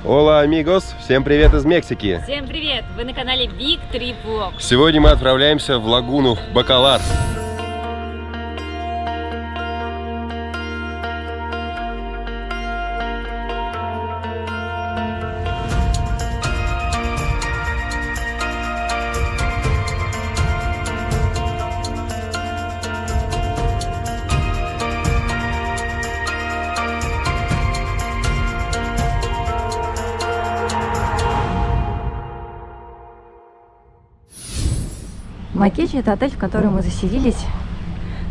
Hola, amigos! Всем привет из Мексики! Всем привет! Вы на канале Big Trip Vlog. Сегодня мы отправляемся в лагуну Бакалар. Макечи — это отель, в который мы заселились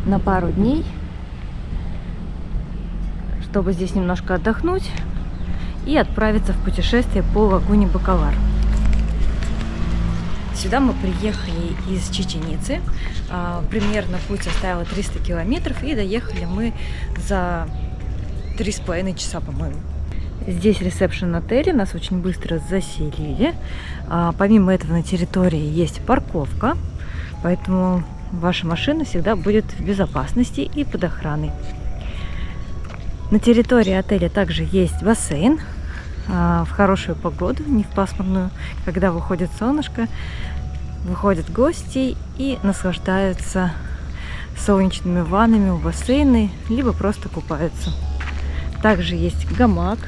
на пару дней, чтобы здесь немножко отдохнуть и отправиться в путешествие по лагуне Бакалар. Сюда мы приехали из Чеченицы. Примерно путь составил 300 километров, и доехали мы за 3,5 часа, по-моему. Здесь ресепшн отеля, нас очень быстро заселили. Помимо этого на территории есть парковка, поэтому ваша машина всегда будет в безопасности и под охраной. На территории отеля также есть бассейн. В хорошую погоду, не в пасмурную, когда выходит солнышко, выходят гости и наслаждаются солнечными ваннами у бассейна, либо просто купаются. Также есть гамак.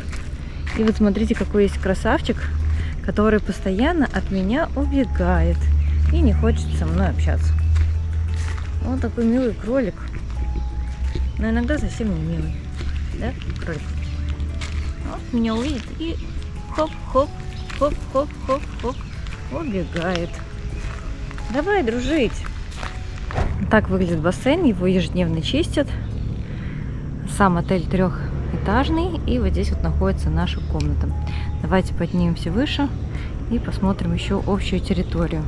И вот смотрите, какой есть красавчик, который постоянно от меня убегает и не хочет со мной общаться. Он такой милый кролик, но иногда совсем не милый, да, кролик? Вот меня увидит и хоп-хоп, хоп-хоп-хоп-хоп, убегает. Давай дружить. Так выглядит бассейн, его ежедневно чистят. Сам отель трехэтажный, и вот здесь вот находится наша комната. Давайте поднимемся выше и посмотрим еще общую территорию.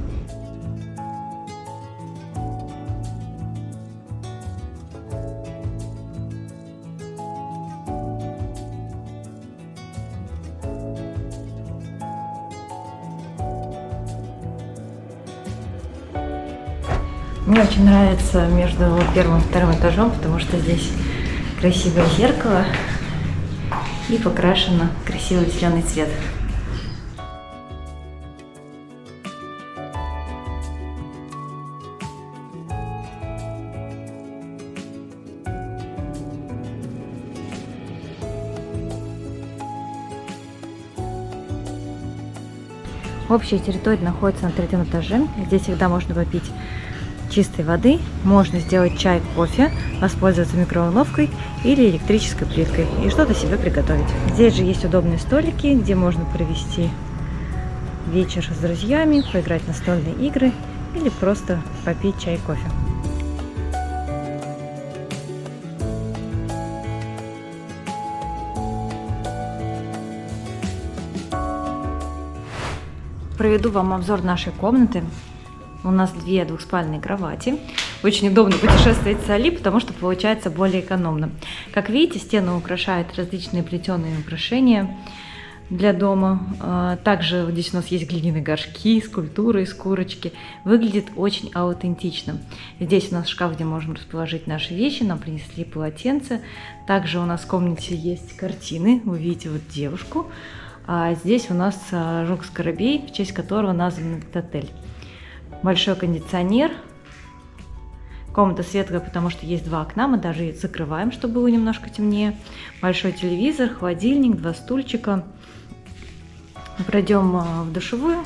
Мне очень нравится между первым и вторым этажом, потому что здесь красивое зеркало и покрашено красивый зеленый цвет. Общая территория находится на третьем этаже. Здесь всегда можно попить чистой воды, можно сделать чай, кофе, воспользоваться микроволновкой или электрической плиткой и что-то себе приготовить. Здесь же есть удобные столики, где можно провести вечер с друзьями, поиграть в настольные игры или просто попить чай, кофе. Проведу вам обзор нашей комнаты. У нас две двухспальные кровати. Очень удобно путешествовать с Али, потому что получается более экономно. Как видите, стены украшают различные плетеные украшения для дома. Также здесь у нас есть глиняные горшки, скульптуры из курочки. Выглядит очень аутентично. Здесь у нас шкаф, где можем расположить наши вещи. Нам принесли полотенце. Также у нас в комнате есть картины. Вы видите вот девушку. А здесь у нас Жук Скоробей, в честь которого назван этот отель. Большой кондиционер. Комната светлая, потому что есть два окна. Мы даже их закрываем, чтобы было немножко темнее. Большой телевизор, холодильник, два стульчика. Пройдем в душевую.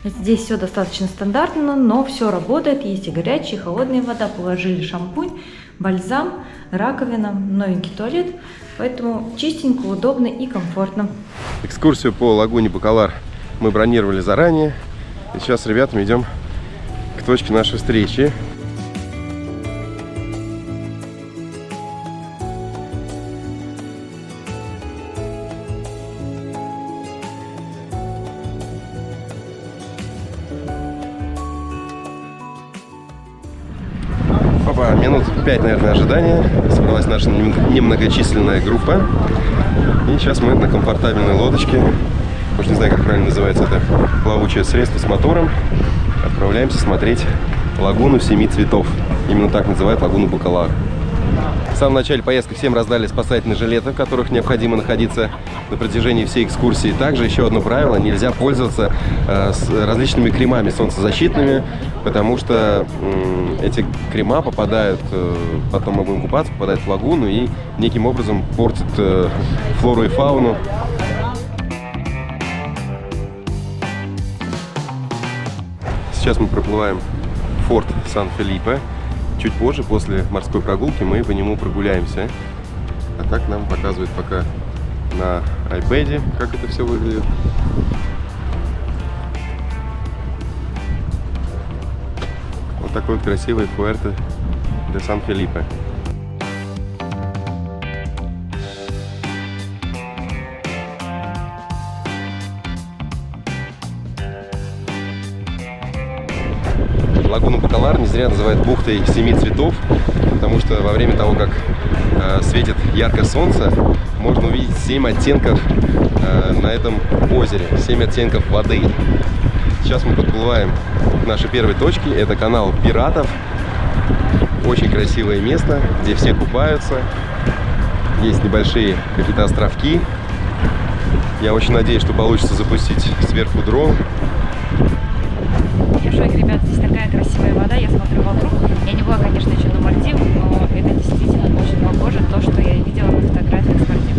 Здесь все достаточно стандартно, но все работает. Есть и горячая, и холодная вода. Положили шампунь, бальзам, раковина, новенький туалет. Поэтому чистенько, удобно и комфортно. Экскурсию по лагуне Бакалар мы бронировали заранее. И сейчас с ребятами идем к точке нашей встречи. Опа, минут 5, наверное, ожидания. Собралась наша немногочисленная группа. И сейчас мы на комфортабельной лодочке, может, не знаю, как правильно называется это плавучее средство с мотором, отправляемся смотреть лагуну 7 цветов. Именно так называют лагуну Бакалар. В самом начале поездки всем раздали спасательные жилеты, в которых необходимо находиться на протяжении всей экскурсии. Также еще одно правило: нельзя пользоваться с различными кремами солнцезащитными, потому что эти крема попадают, потом мы будем купаться, попадают в лагуну и неким образом портят флору и фауну. Сейчас мы проплываем форт Сан-Фелипе. Чуть позже, после морской прогулки, мы по нему прогуляемся. А так нам показывают пока на iPad, как это все выглядит. Вот такой вот красивый Пуэрто де Сан-Фелипе. Лагуну Бакалар не зря называют бухтой 7 цветов, потому что во время того, как светит яркое солнце, можно увидеть 7 оттенков на этом озере, 7 оттенков воды. Сейчас мы подплываем к нашей первой точке, это канал Пиратов. Очень красивое место, где все купаются, есть небольшие какие-то островки. Я очень надеюсь, что получится запустить сверху дрон. Девушек, ребят, здесь такая красивая вода, я смотрю вокруг. Я не была, конечно, еще на Мальдивах, но это действительно очень похоже на то, что я видела на фотографиях с Мальдив.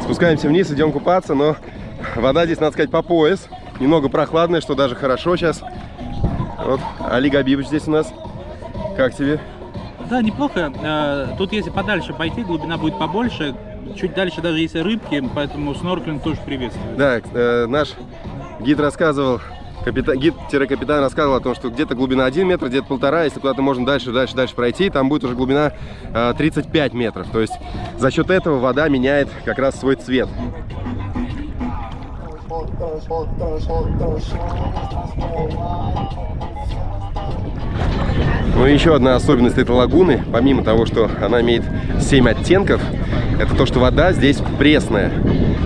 Спускаемся вниз, идем купаться, но вода здесь, надо сказать, по пояс. Немного прохладная, что даже хорошо сейчас. Вот Али Габибович здесь у нас. Как тебе? Да, неплохо. Тут если подальше пойти, глубина будет побольше. Чуть дальше даже есть рыбки, поэтому снорклинг тоже приветствует. Да, наш гид рассказывал, гид-капитан рассказывал о том, что где-то глубина 1 метр, где-то 1,5. Если куда-то можно дальше пройти, там будет уже глубина 35 метров. То есть за счет этого вода меняет как раз свой цвет. Ну и еще одна особенность этой лагуны, помимо того, что она имеет 7 оттенков, это то, что вода здесь пресная.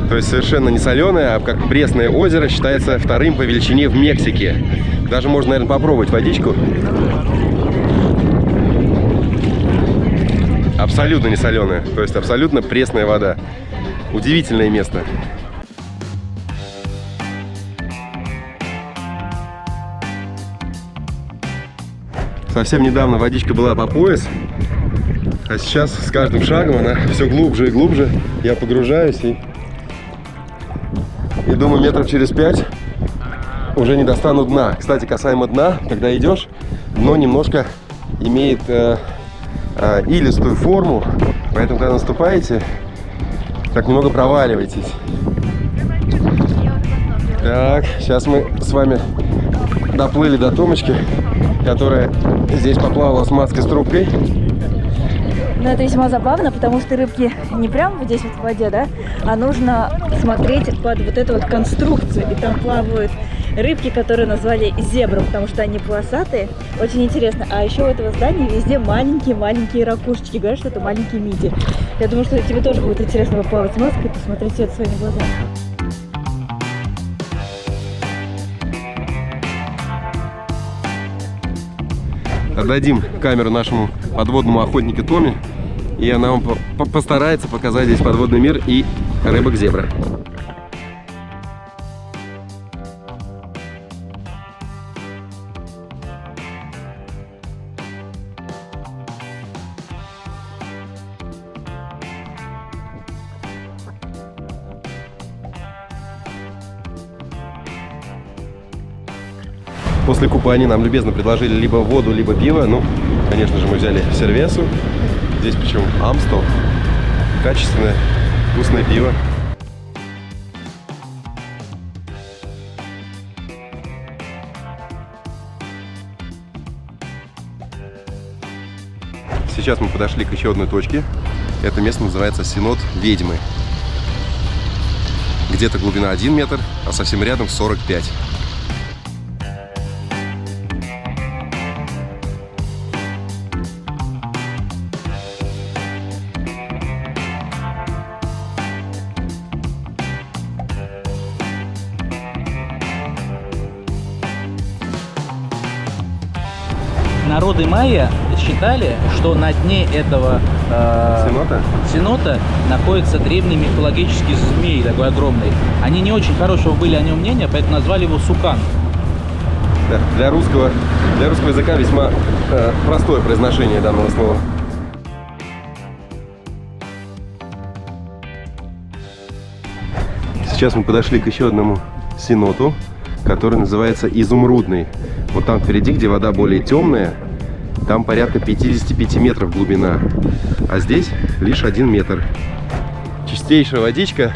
То есть совершенно не соленая, а как пресное озеро считается вторым по величине в Мексике. Даже можно, наверное, попробовать водичку. Абсолютно не соленая, то есть абсолютно пресная вода. Удивительное место. Совсем недавно водичка была по пояс, а сейчас с каждым шагом она все глубже и глубже. Я погружаюсь и думаю, метров через 5 уже не достану дна. Кстати, касаемо дна, когда идешь, дно немножко имеет илистую форму, поэтому когда наступаете, так немного проваливаетесь. Так, сейчас мы с вами доплыли до Томочки, которая здесь поплавала с маской с трубкой. Но это весьма забавно, потому что рыбки не прямо вот здесь вот в воде, да, а нужно смотреть под вот эту вот конструкцию. И там плавают рыбки, которые назвали зебру, потому что они полосатые. Очень интересно. А еще у этого здания везде маленькие-маленькие ракушечки. Говорят, что это маленькие миди. Я думаю, что тебе тоже будет интересно поплавать с маской и посмотреть все это своими глазами. Отдадим камеру нашему подводному охотнику Томе, и она вам постарается показать здесь подводный мир и рыбок-зебра. После купания нам любезно предложили либо воду, либо пиво. Ну, конечно же, мы взяли сервесу. Здесь причем Амстел. Качественное, вкусное пиво. сейчас мы подошли к еще одной точке. Это место называется Синод Ведьмы. Где-то глубина 1 метр, а совсем рядом 45. Народы майя считали, что на дне этого сенота находится древний мифологический змей, такой огромный. Они не очень хорошего были о нем мнения, поэтому назвали его Сукан. Да, для русского языка весьма простое произношение данного слова. Сейчас мы подошли к еще одному сеноту, который называется Изумрудный. Вот там впереди, где вода более темная, там порядка 55 метров глубина, а здесь лишь 1 метр. Чистейшая водичка.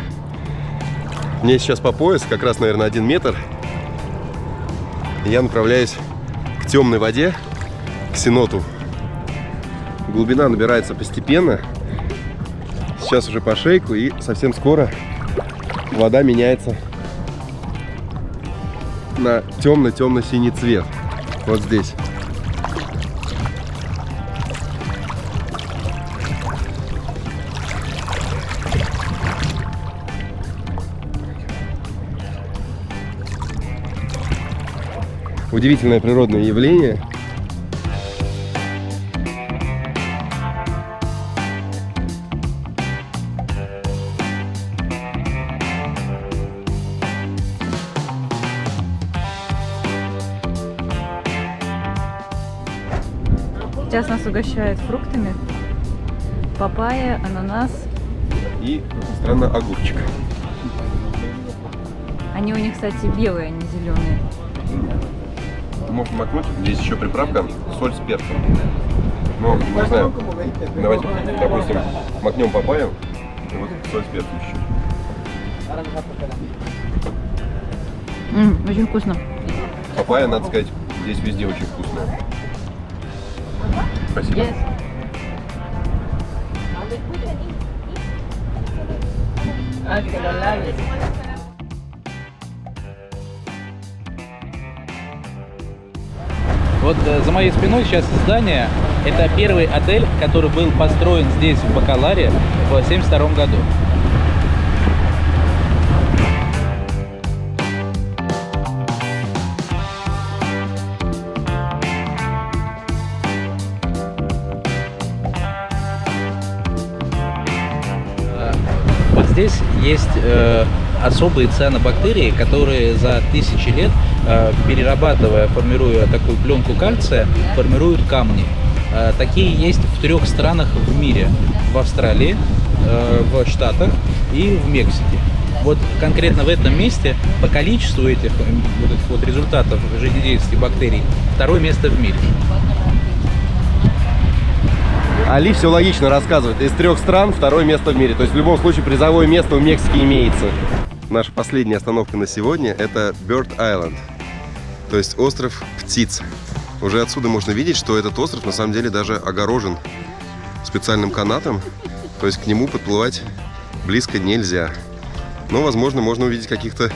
Мне сейчас по пояс, как раз, наверное, 1 метр. И я направляюсь к темной воде, к сеноту. Глубина набирается постепенно. Сейчас уже по шейку, и совсем скоро вода меняется на темно-темно-синий цвет. Вот здесь. Удивительное природное явление. Сейчас нас угощают фруктами. Папайя, ананас. И, странно, огурчик. Они у них, кстати, белые, а не зеленые. Можно макнуть. Здесь еще приправка соль с перцем. Ну, не знаю. Давайте, допустим, макнем папайю. И вот соль с перцем чуть-чуть. Очень вкусно. Папайя, надо сказать, здесь везде очень вкусная. Спасибо. Вот за моей спиной сейчас здание. Это первый отель, который был построен здесь, в Бакаларе, в 1972 году. Вот здесь есть особые цианобактерии, которые за тысячи лет, перерабатывая, формируя такую пленку кальция, формируют камни. Такие есть в 3 странах в мире: в Австралии, в Штатах и в Мексике. Вот конкретно в этом месте по количеству этих вот результатов жизнедеятельности бактерий 2-е место в мире. Али все логично рассказывает. Из 3 стран 2-е место в мире. То есть в любом случае призовое место в Мексике имеется. Наша последняя остановка на сегодня — это Bird Island. То есть остров птиц. Уже отсюда можно видеть, что этот остров на самом деле даже огорожен специальным канатом. То есть к нему подплывать близко нельзя. Но, возможно, можно увидеть каких-то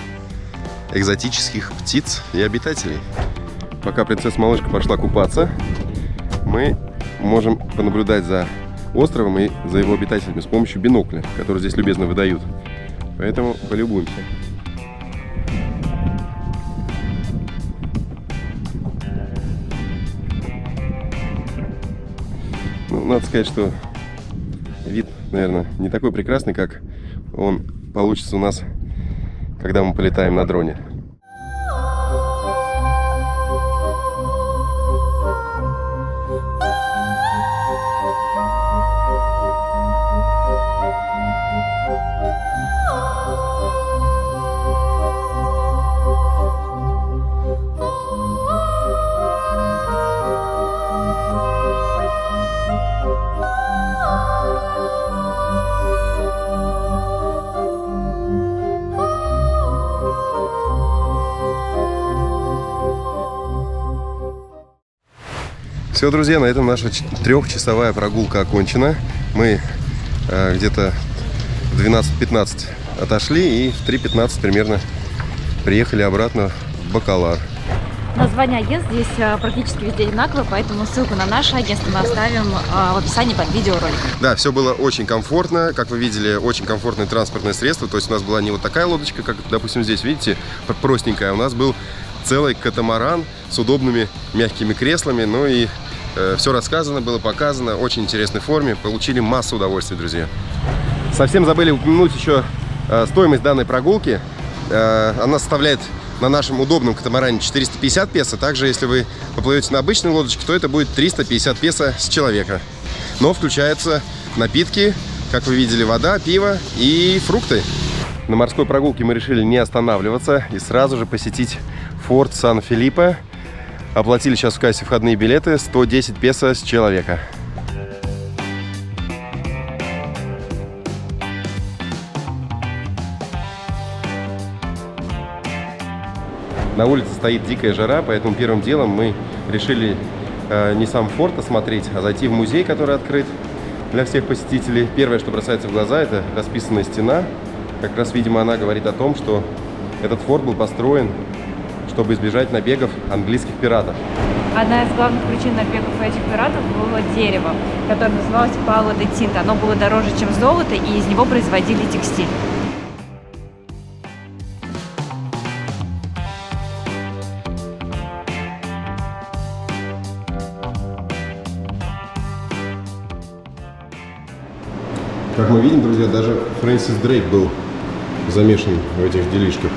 экзотических птиц и обитателей. Пока принцесса-малышка пошла купаться, мы можем понаблюдать за островом и за его обитателями с помощью бинокля, который здесь любезно выдают. Поэтому полюбуемся. Ну, надо сказать, что вид, наверное, не такой прекрасный, как он получится у нас, когда мы полетаем на дроне. Все, друзья, на этом наша трехчасовая прогулка окончена. Мы где-то в 12:15 отошли и в 3:15 примерно приехали обратно в Бакалар. Название агентств здесь практически везде одинаковое, поэтому ссылку на наше агентство мы оставим в описании под видеороликом. Да, все было очень комфортно. Как вы видели, очень комфортное транспортное средство. То есть у нас была не вот такая лодочка, как, допустим, здесь, видите, простенькая. У нас был целый катамаран с удобными мягкими креслами. Ну и все рассказано, было показано. Очень интересной форме. Получили массу удовольствия, друзья. Совсем забыли упомянуть еще стоимость данной прогулки. Она составляет на нашем удобном катамаране 450 песо. Также, если вы поплывете на обычной лодочке, то это будет 350 песо с человека. Но включаются напитки, как вы видели, вода, пиво и фрукты. На морской прогулке мы решили не останавливаться и сразу же посетить форт Сан-Филиппе. Оплатили сейчас в кассе входные билеты, 110 песо с человека. На улице стоит дикая жара, поэтому первым делом мы решили не сам форт осмотреть, а зайти в музей, который открыт для всех посетителей. Первое, что бросается в глаза, это расписанная стена. Как раз, видимо, она говорит о том, что этот форт был построен, чтобы избежать набегов английских пиратов. Одна из главных причин набегов этих пиратов было дерево, которое называлось пало де тинта. Оно было дороже, чем золото, и из него производили текстиль. Как мы видим, друзья, даже Фрэнсис Дрейк был замешан в этих делишках.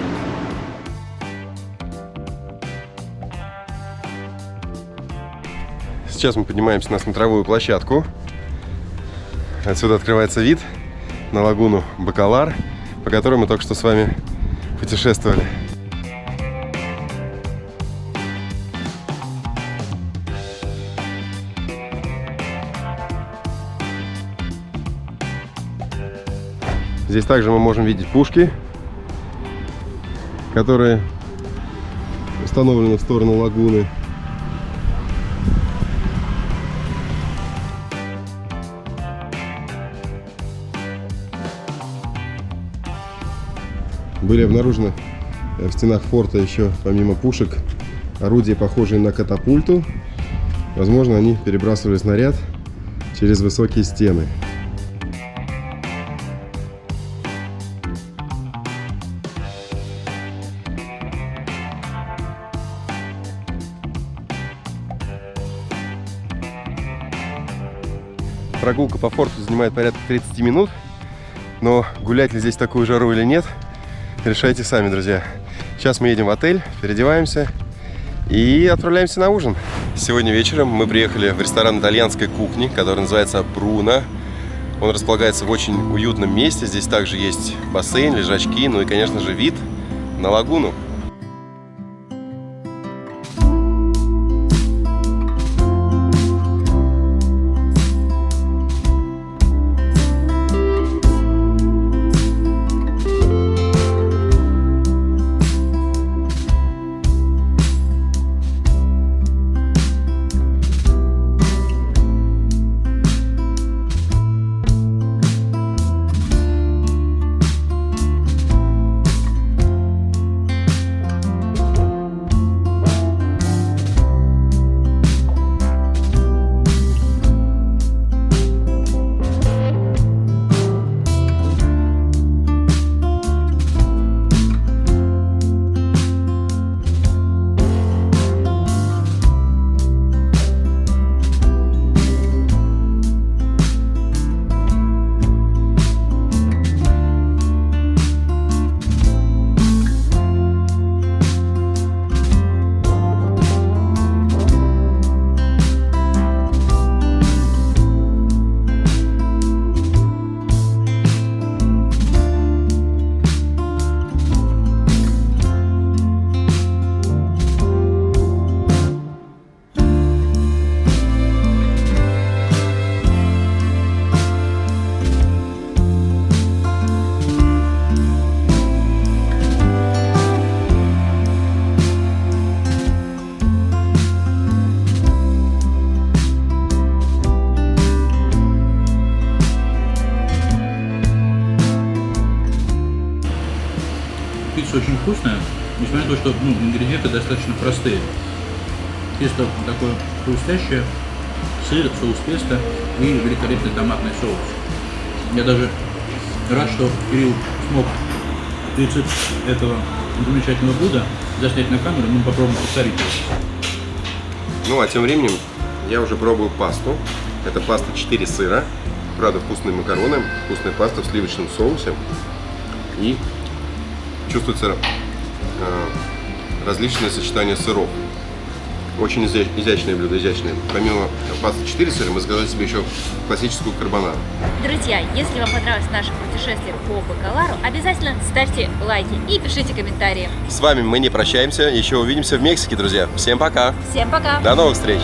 Сейчас мы поднимаемся на смотровую площадку. Отсюда открывается вид на лагуну Бакалар, по которой мы только что с вами путешествовали. Здесь также мы можем видеть пушки, которые установлены в сторону лагуны. Были обнаружены в стенах форта еще, помимо пушек, орудия, похожие на катапульту. Возможно, они перебрасывали снаряд через высокие стены. Прогулка по форту занимает порядка 30 минут, но гулять ли здесь в такую жару или нет, решайте сами, друзья. Сейчас мы едем в отель, переодеваемся и отправляемся на ужин. Сегодня вечером мы приехали в ресторан итальянской кухни, который называется Бруно. Он располагается в очень уютном месте. Здесь также есть бассейн, лежачки, ну и, конечно же, вид на лагуну. Паста очень вкусная, несмотря на то, что ингредиенты достаточно простые. Тесто такое хрустящее, сыр, соус песто и великолепный томатный соус. Я даже рад, что Кирилл смог рецепт этого замечательного блюда заснять на камеру, мы попробуем повторить его. Ну а тем временем я уже пробую пасту. Это паста 4 сыра. Правда, вкусные макароны, вкусная паста в сливочном соусе. И чувствуется различные сочетания сыров. Очень изящное блюдо, изящное. Помимо пасты 4 сыра, мы заказали себе еще классическую карбонару. Друзья, если вам понравилось наше путешествие по Бакалару, обязательно ставьте лайки и пишите комментарии. С вами мы не прощаемся, еще увидимся в Мексике, друзья. Всем пока! Всем пока! До новых встреч!